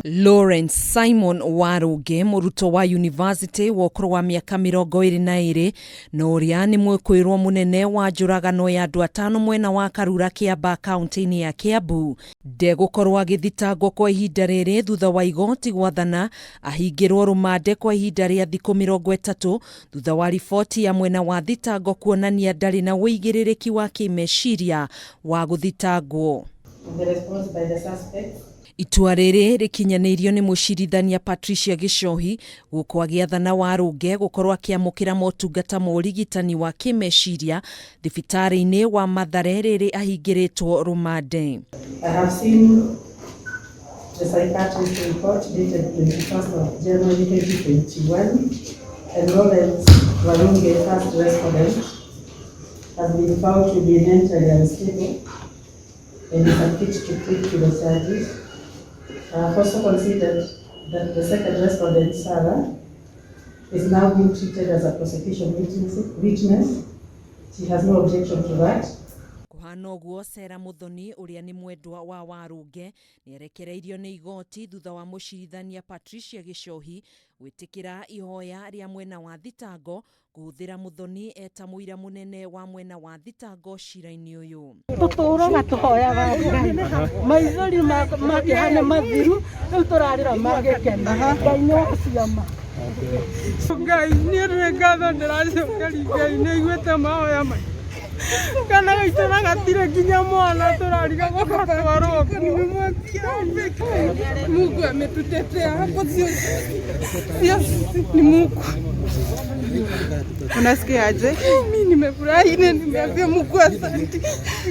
Lawrence Simon Warunge, muruto wa university wokro wa miaka 22 na uria ni mwikwirwo munene wa njuragano ya andu 5 mwena wa Karura Kiamba kaunti-ini ya Kiambu ndegukorwo agithitango kwa ihinda riri thutha wa igoti gwathana ahingirwo rumande kwa ihinda ria thikũ 30 thutha wa riboti ya mwena wa thitango kuonania ndari na wĩigĩrĩrĩki wa kimeciria wa guthitangwo. Itua riri rikinyaniirio ni mucirithania Patricia Gichohi guko agiathana Warunge gukorwo akiamukira motungata ma urigitani wa kimeciria thibitari-ini wa Mathare riri ahingiritwo rumande. I have seen the psychiatrist report dated 21st of January 2021 and Lawrence Warunge, first respondent, has been found to be mentally unstable and is unfit to plead to the charges. I have also considered that the second respondent, Sarah, is now being treated as a prosecution witness. She has no objection to that. Kuhana uguo Sera Muthoni uria ni mwendwa wa Warunge ni erekereirio ni igoti thutha wa mucirithania Patricia Gichohi gwitikira ihoya ria mwena wa thitango kuhuthira Muthoni eta muira munene wa mwena wa thitango cira-ini uyu. Tuturo gatuhoya maithori makihana mathiru riu turarira magikena ngainyo ciama Ngai ni rengatho ndiracokeria Ngai ni igwete mahoya mai kana gaitana gatire nginya mwana turariga gukatwarwo Mungu ametutetea hapo sio ni Mungu. Unasikiaje? Mimi nimefurahi na nimeambia Mungu asante.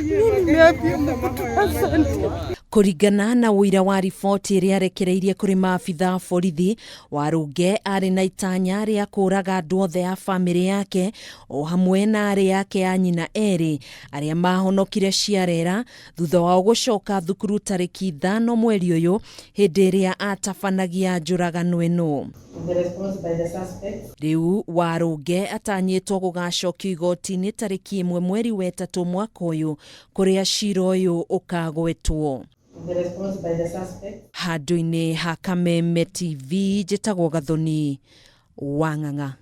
Mimi nimeambia Mungu asante. Kuringana na wira wa riboti iria arekereirie kuri maabitha borithi, Warunge ari na itanya ria kuraga andu othe a family yake o hamwe na ari yake a nyina eri aria mahonokire ciarera thutha wa gucoka thukuru tariki 5 mweri uyu hindi iria atabanagia njuragano ino. Riu Warunge atanyitwo gugacokio igoti-ini tariki 1 mweri wa 3 mwaka uyu kuria cira uyu ukagwetwo. Handu-ini ha Kameme TV njitagwo Gathoni Wang'ang'a.